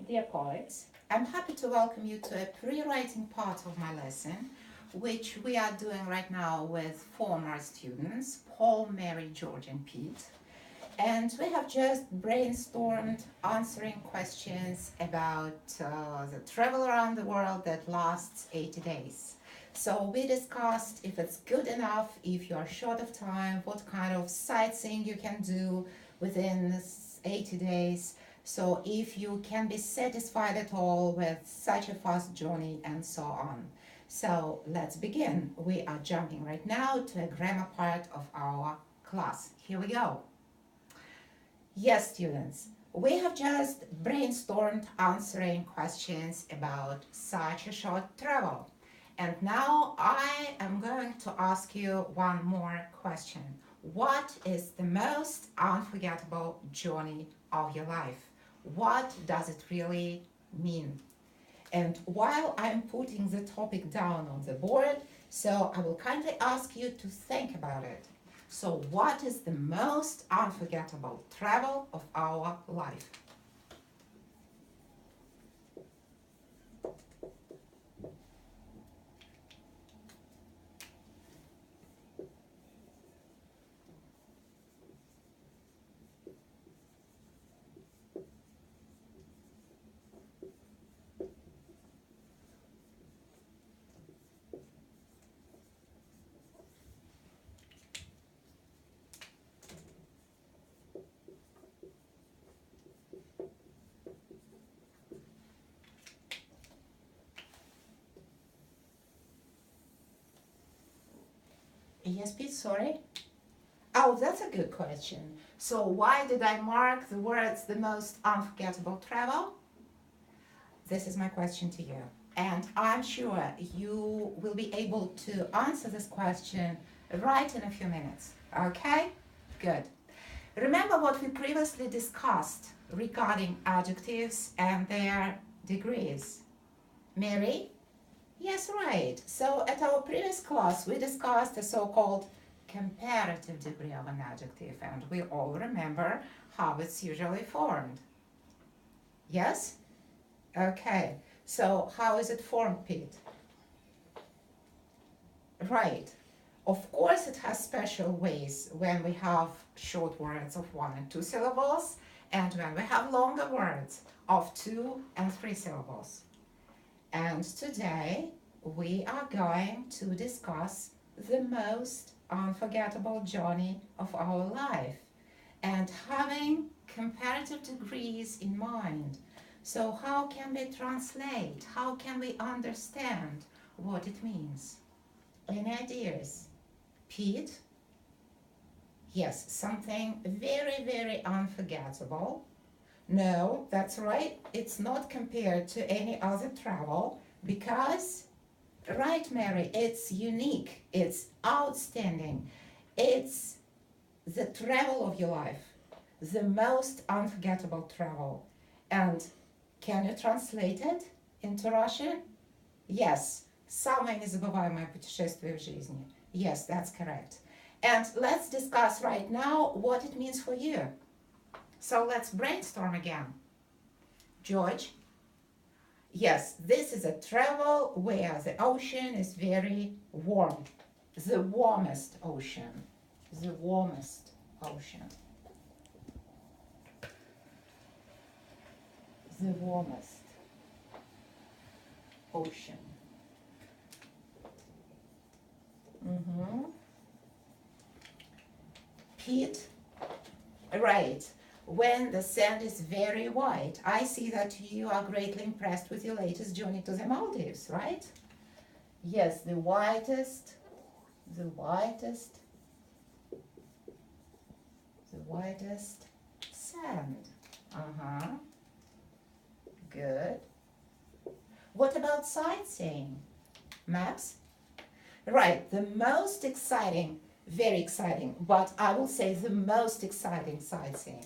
Dear poets, I'm happy to welcome you to a pre-writing part of my lesson, which we are doing right now with former students, Paul, Mary, George, and Pete. And we have just brainstormed answering questions about the travel around the world that lasts 80 days. So we discussed if it's good enough, if you are short of time, what kind of sightseeing you can do within 80 days. So if you can be satisfied at all with such a fast journey and so on. So let's begin. We are jumping right now to a grammar part of our class. Here we go. Yes, students, we have just brainstormed answering questions about such a short travel. And now I am going to ask you one more question. What is the most unforgettable journey of your life? What does it really mean? And while I'm putting the topic down on the board, so I will kindly ask you to think about it. So what is the most unforgettable travel of our life? Yes, Pete, sorry? Oh, that's a good question. So why did I mark the words the most unforgettable travel? This is my question to you. And I'm sure you will be able to answer this question right in a few minutes. Okay? Good. Remember what we previously discussed regarding adjectives and their degrees. Mary? Yes, right. So at our previous class, we discussed a so-called comparative degree of an adjective, and we all remember how it's usually formed. Yes? Okay. So how is it formed, Pete? Right. Of course, it has special ways when we have short words of 1 and 2 syllables, and when we have longer words of 2 and 3 syllables. And today we are going to discuss the most unforgettable journey of our life and having comparative degrees in mind. So how can we translate? How can we understand what it means? Any ideas? Pete? Yes, something very, very unforgettable. No, that's right. It's not compared to any other travel because, right, Mary, it's unique. It's outstanding. It's the travel of your life, the most unforgettable travel. And can you translate it into Russian? Yes. Самое незабываемое путешествие в жизни. Yes, that's correct. And let's discuss right now what it means for you. So let's brainstorm again. George? Yes, this is a travel where the ocean is very warm. The warmest ocean. The warmest ocean. The warmest ocean. Pete? Right. When the sand is very white. I see that you are greatly impressed with your latest journey to the Maldives, right? Yes, the whitest sand. Good. What about sightseeing? Maps? Right, the most exciting, very exciting, but I will say the most exciting sightseeing.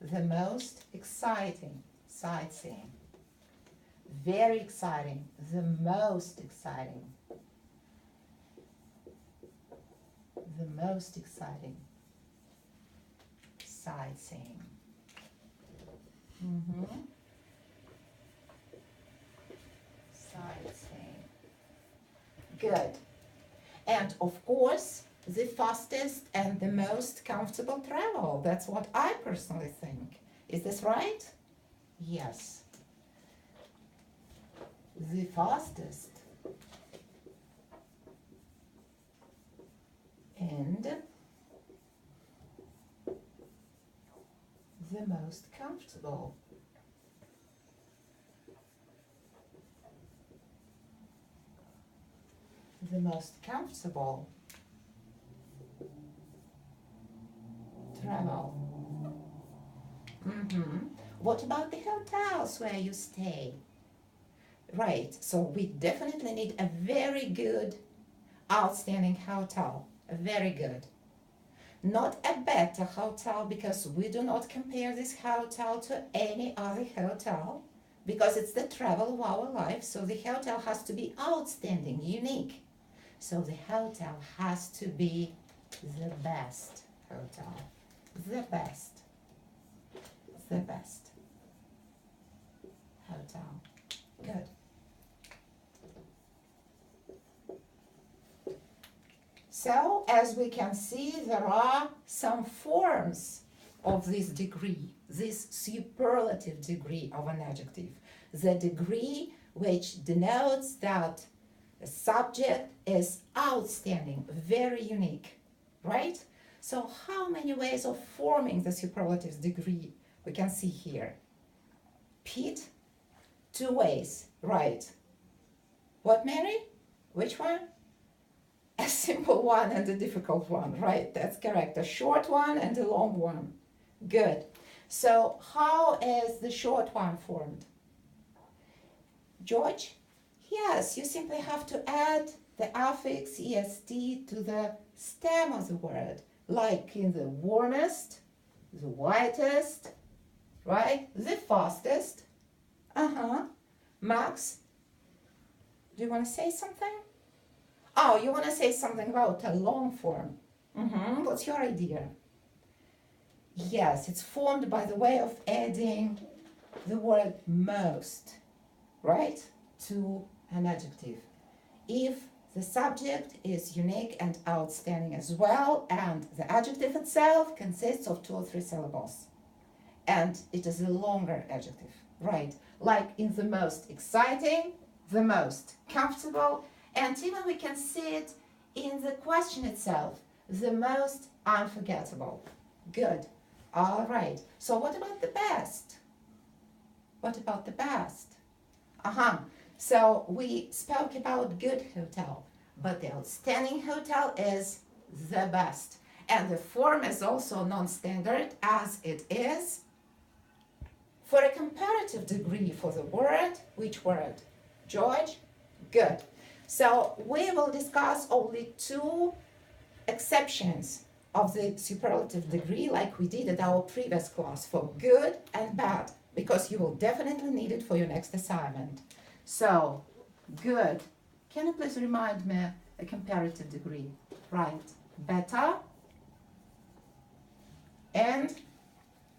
The most exciting sightseeing. Very exciting, the most exciting. The most exciting sightseeing. Good. And of course, the fastest and the most comfortable travel. That's what I personally think. Is this right? Yes. The fastest and the most comfortable. The most comfortable travel. What about the hotels where you stay? Right, so we definitely need a very good, outstanding hotel. Very good. Not a better hotel, because we do not compare this hotel to any other hotel, because it's the travel of our life. So the hotel has to be outstanding, unique. So the hotel has to be the best hotel. The best. The best hotel. Good. So, as we can see, there are some forms of this degree, this superlative degree of an adjective. The degree which denotes that the subject is outstanding, very unique, right? So how many ways of forming the superlative degree we can see here? Pete, 2 ways, right? What, Mary? Which one? A simple one and a difficult one, right? That's correct. A short one and a long one. Good. So how is the short one formed? George? Yes, you simply have to add the affix est to the stem of the word, like in the warmest, the whitest, right? The fastest. Max, do you want to say something? Oh, you want to say something about a long form. What's your idea? Yes, it's formed by the way of adding the word most, right, to an adjective. If the subject is unique and outstanding as well, and the adjective itself consists of 2 or 3 syllables, and it is a longer adjective, right? Like in the most exciting, the most comfortable, and even we can see it in the question itself, the most unforgettable. Good. All right. So what about the best? What about the best? So we spoke about good hotel, but the outstanding hotel is the best. And the form is also non-standard, as it is for a comparative degree for the word. Which word? George? Good. So we will discuss only 2 exceptions of the superlative degree, like we did at our previous class, for good and bad, because you will definitely need it for your next assignment. So, good. Can you please remind me a comparative degree? Right. Better and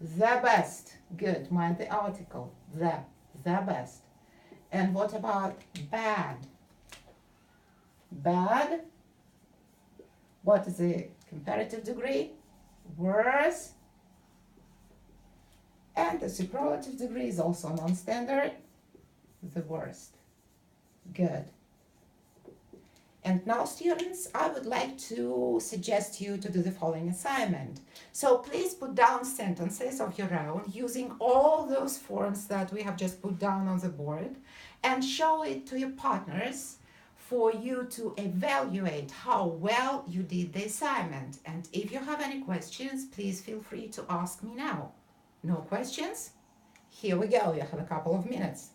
the best. Good. Mind the article. The best. And what about bad? Bad. What is the comparative degree? Worse. And the superlative degree is also non-standard. The worst. Good. And now, students, I would like to suggest you to do the following assignment. So please put down sentences of your own using all those forms that we have just put down on the board, and show it to your partners for you to evaluate how well you did the assignment. And if you have any questions, please feel free to ask me now. No questions? Here we go. You have a couple of minutes.